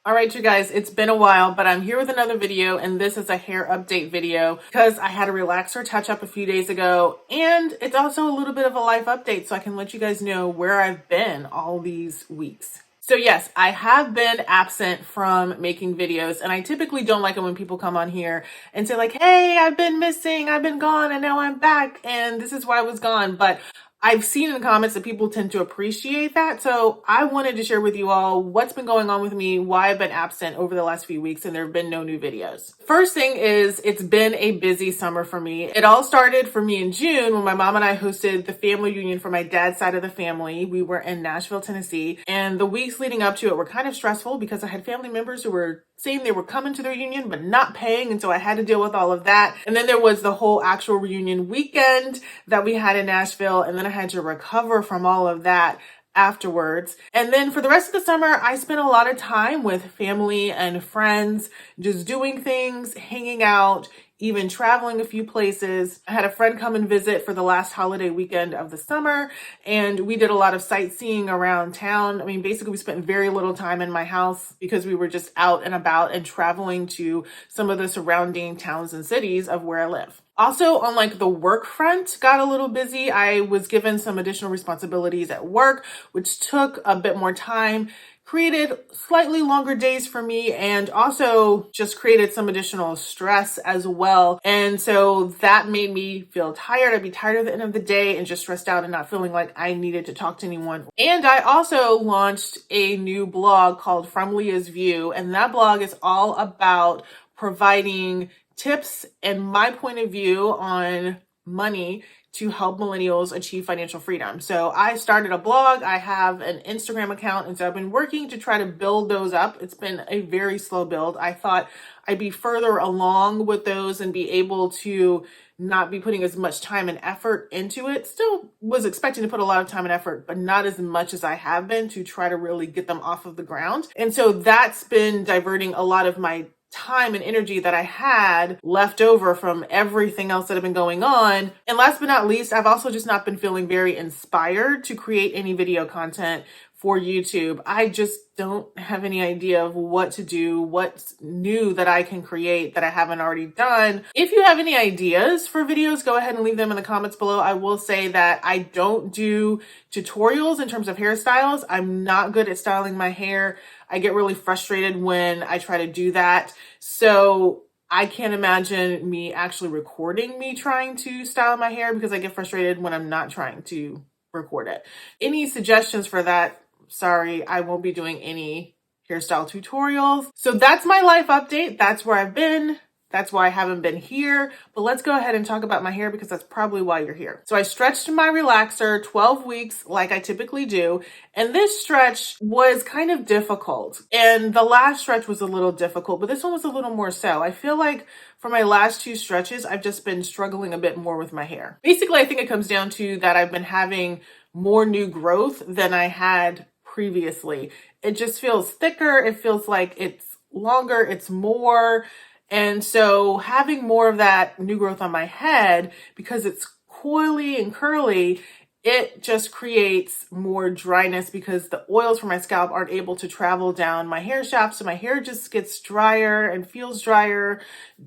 All right, you guys, it's been a while, but I'm here with another video, and this is a hair update video because I had a relaxer touch up a few days ago, and it's also a little bit of a life update so I can let you guys know where I've been all these weeks. So yes, I have been absent from making videos, and I typically don't like it when people come on here and say like, hey, I've been missing, I've been gone, and now I'm back, and this is why I was gone. But I've seen in the comments that people tend to appreciate that. So I wanted to share with you all what's been going on with me, why I've been absent over the last few weeks, and there have been no new videos. First thing is, it's been a busy summer for me. It all started for me in June when my mom and I hosted the family reunion for my dad's side of the family. We were in Nashville, Tennessee, and the weeks leading up to it were kind of stressful because I had family members who were saying they were coming to the reunion but not paying, and so I had to deal with all of that. And then there was the whole actual reunion weekend that we had in Nashville, and then I had to recover from all of that afterwards. And then for the rest of the summer, I spent a lot of time with family and friends, just doing things, hanging out, even traveling a few places. I had a friend come and visit for the last holiday weekend of the summer, and we did a lot of sightseeing around town. I mean, basically we spent very little time in my house because we were just out and about and traveling to some of the surrounding towns and cities of where I live. Also, on like the work front, got a little busy. I was given some additional responsibilities at work, which took a bit more time, created slightly longer days for me, and also just created some additional stress as well. And so that made me feel tired. I'd be tired at the end of the day and just stressed out and not feeling like I needed to talk to anyone. And I also launched a new blog called From Leah's View, and that blog is all about providing tips and my point of view on money to help millennials achieve financial freedom. So I started a blog, I have an Instagram account, and so I've been working to try to build those up. It's been a very slow build. I thought I'd be further along with those and be able to not be putting as much time and effort into it. Still was expecting to put a lot of time and effort, but not as much as I have been to try to really get them off of the ground. And so that's been diverting a lot of my time and energy that I had left over from everything else that had been going on. And last but not least, I've also just not been feeling very inspired to create any video content for YouTube. I just don't have any idea of what to do, what's new that I can create that I haven't already done. If you have any ideas for videos, go ahead and leave them in the comments below. I will say that I don't do tutorials in terms of hairstyles. I'm not good at styling my hair. I get really frustrated when I try to do that. So I can't imagine me actually recording me trying to style my hair because I get frustrated when I'm not trying to record it. Any suggestions for that? Sorry, I won't be doing any hairstyle tutorials. So that's my life update. That's where I've been. That's why I haven't been here. But let's go ahead and talk about my hair because that's probably why you're here. So I stretched my relaxer 12 weeks like I typically do. And this stretch was kind of difficult. And the last stretch was a little difficult, but this one was a little more so. I feel like for my last two stretches, I've just been struggling a bit more with my hair. Basically, I think it comes down to that I've been having more new growth than I had previously. It just feels thicker. It feels like it's longer. It's more. And so having more of that new growth on my head, because it's coily and curly, it just creates more dryness because the oils from my scalp aren't able to travel down my hair shaft. So my hair just gets drier and feels drier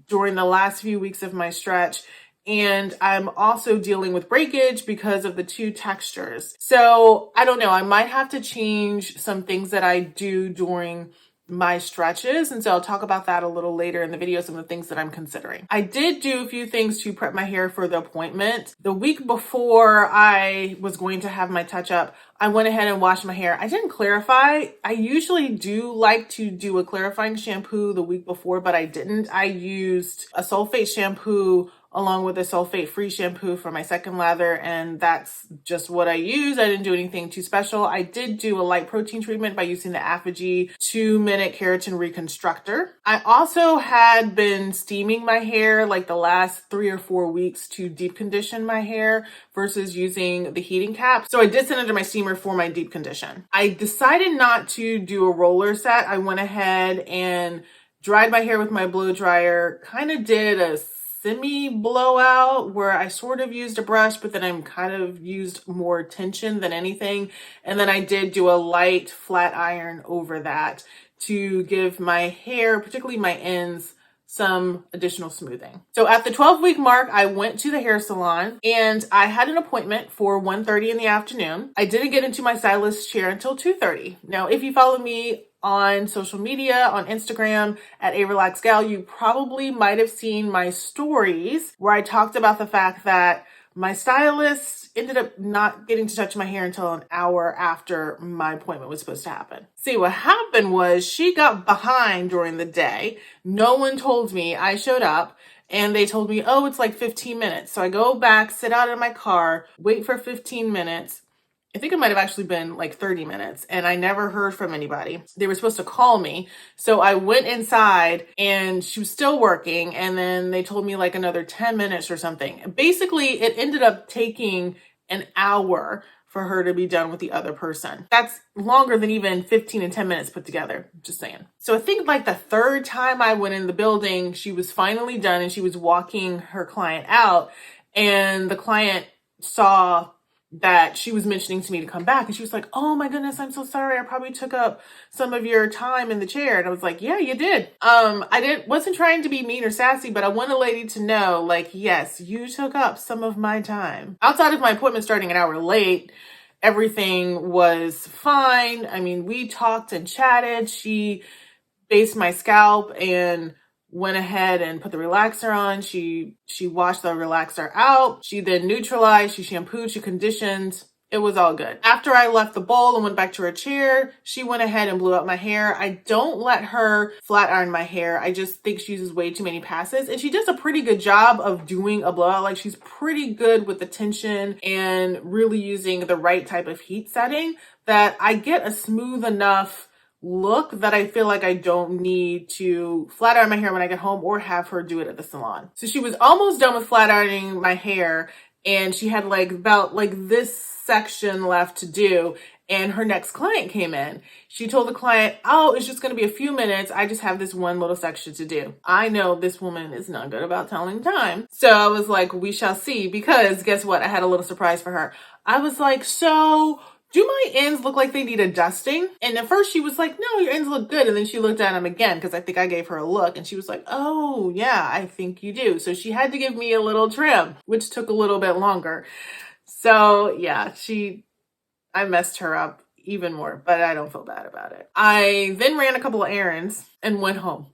during the last few weeks of my stretch. And I'm also dealing with breakage because of the two textures. So I don't know, I might have to change some things that I do during my stretches. And so I'll talk about that a little later in the video, some of the things that I'm considering. I did do a few things to prep my hair for the appointment. The week before I was going to have my touch up, I went ahead and washed my hair. I didn't clarify. I usually do like to do a clarifying shampoo the week before, but I didn't. I used a sulfate shampoo along with a sulfate-free shampoo for my second lather, and that's just what I use. I didn't do anything too special. I did do a light protein treatment by using the Apogee 2-minute keratin reconstructor. I also had been steaming my hair like the last 3 or 4 weeks to deep condition my hair versus using the heating cap. So I did send it to my steamer for my deep condition. I decided not to do a roller set. I went ahead and dried my hair with my blow dryer, kind of did a semi blowout where I sort of used a brush, but then I'm kind of used more tension than anything. And then I did do a light flat iron over that to give my hair, particularly my ends, some additional smoothing. So at the 12-week mark, I went to the hair salon and I had an appointment for 1:30 in the afternoon. I didn't get into my stylist chair until 2:30. Now, if you follow me on social media, on Instagram at A Relaxed Gal, you probably might have seen my stories where I talked about the fact that my stylist ended up not getting to touch my hair until an hour after my appointment was supposed to happen. See, what happened was she got behind during the day. No one told me. I showed up and they told me, oh, it's like 15 minutes. So I go back, sit out in my car, wait for 15 minutes. I think it might have actually been like 30 minutes and I never heard from anybody. They were supposed to call me. So I went inside and she was still working. And then they told me like another 10 minutes or something. Basically, it ended up taking an hour for her to be done with the other person. That's longer than even 15 and 10 minutes put together, just saying. So I think like the third time I went in the building, she was finally done and she was walking her client out and the client saw that she was mentioning to me to come back. And she was like, oh my goodness, I'm so sorry. I probably took up some of your time in the chair. And I was like, yeah, you did. Wasn't trying to be mean or sassy, but I want a lady to know, like, yes, you took up some of my time. Outside of my appointment starting an hour late, everything was fine. I mean, we talked and chatted. She based my scalp and went ahead and put the relaxer on. She washed the relaxer out. She then neutralized, she shampooed, she conditioned. It was all good. After I left the bowl and went back to her chair, she went ahead and blew out my hair. I don't let her flat iron my hair. I just think she uses way too many passes. And she does a pretty good job of doing a blowout. Like she's pretty good with the tension and really using the right type of heat setting that I get a smooth enough look that I feel like I don't need to flat iron my hair when I get home or have her do it at the salon. So she was almost done with flat ironing my hair and she had like about like this section left to do. And her next client came in. She told the client, oh, it's just going to be a few minutes. I just have this one little section to do. I know this woman is not good about telling time. So I was like, we shall see, because guess what? I had a little surprise for her. I was like, so do my ends look like they need a dusting? And at first she was like, no, your ends look good. And then she looked at them again because I think I gave her a look and she was like, oh yeah, I think you do. So she had to give me a little trim, which took a little bit longer. So yeah, I messed her up even more, but I don't feel bad about it. I then ran a couple of errands and went home.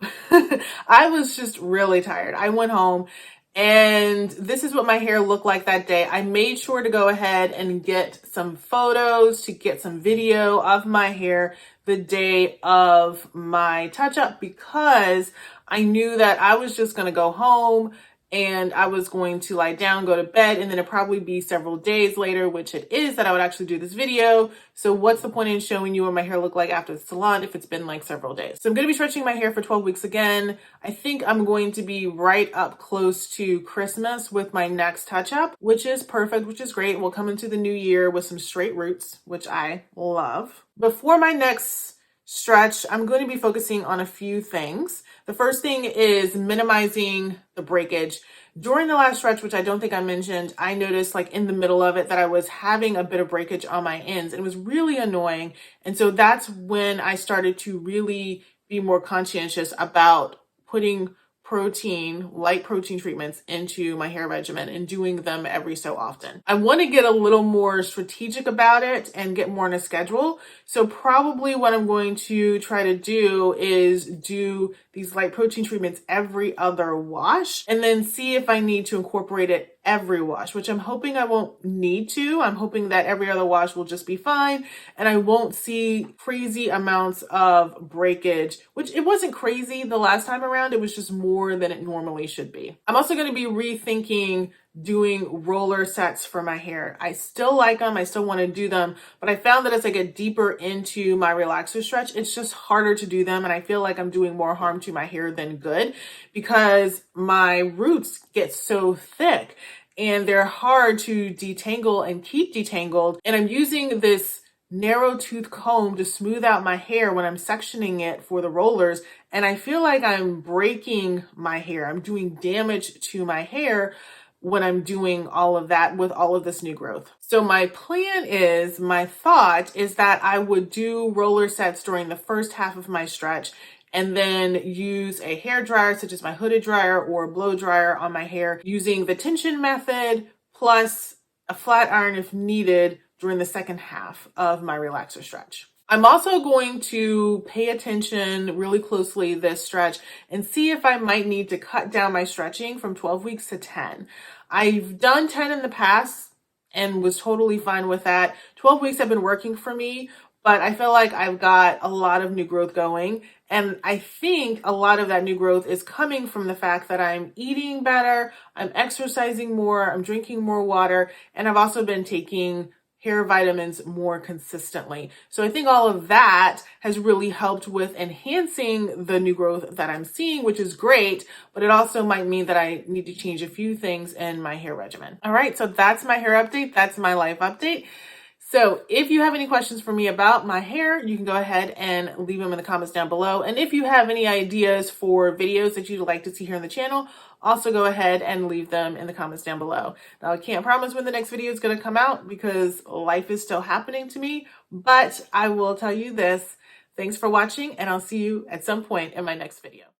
I was just really tired. I went home and this is what my hair looked like that day. I made sure to go ahead and get some photos, to get some video of my hair the day of my touch-up because I knew that I was just going to go home and I was going to lie down, go to bed, and then it'd probably be several days later, which it is, that I would actually do this video. So what's the point in showing you what my hair looked like after the salon if it's been like several days? So I'm going to be stretching my hair for 12 weeks again. I think I'm going to be right up close to Christmas with my next touch-up, which is perfect, which is great. We'll come into the new year with some straight roots, which I love. Before my next stretch, I'm going to be focusing on a few things. The first thing is minimizing the breakage. During the last stretch, which I don't think I mentioned, I noticed like in the middle of it that I was having a bit of breakage on my ends and it was really annoying. And so that's when I started to really be more conscientious about putting light protein treatments into my hair regimen and doing them every so often. I want to get a little more strategic about it and get more on a schedule. So probably what I'm going to try to do is do these light protein treatments every other wash and then see if I need to incorporate it every wash, which I'm hoping I won't need to. I'm hoping that every other wash will just be fine and I won't see crazy amounts of breakage, which it wasn't crazy the last time around. It was just more than it normally should be. I'm also going to be rethinking doing roller sets for my hair. I still like them. I still want to do them, but I found that as I get deeper into my relaxer stretch, it's just harder to do them. And I feel like I'm doing more harm to my hair than good because my roots get so thick and they're hard to detangle and keep detangled. And I'm using this narrow tooth comb to smooth out my hair when I'm sectioning it for the rollers. And I feel like I'm breaking my hair. I'm doing damage to my hair when I'm doing all of that with all of this new growth. So my thought is that I would do roller sets during the first half of my stretch and then use a hair dryer, such as my hooded dryer or blow dryer on my hair, using the tension method plus a flat iron if needed during the second half of my relaxer stretch. I'm also going to pay attention really closely this stretch and see if I might need to cut down my stretching from 12 weeks to 10. I've done 10 in the past and was totally fine with that. 12 weeks have been working for me, but I feel like I've got a lot of new growth going. And I think a lot of that new growth is coming from the fact that I'm eating better, I'm exercising more, I'm drinking more water, and I've also been taking hair vitamins more consistently. So I think all of that has really helped with enhancing the new growth that I'm seeing, which is great, but it also might mean that I need to change a few things in my hair regimen. All right, so that's my hair update. That's my life update. So if you have any questions for me about my hair, you can go ahead and leave them in the comments down below. And if you have any ideas for videos that you'd like to see here on the channel, also go ahead and leave them in the comments down below. Now, I can't promise when the next video is going to come out because life is still happening to me, but I will tell you this. Thanks for watching, and I'll see you at some point in my next video.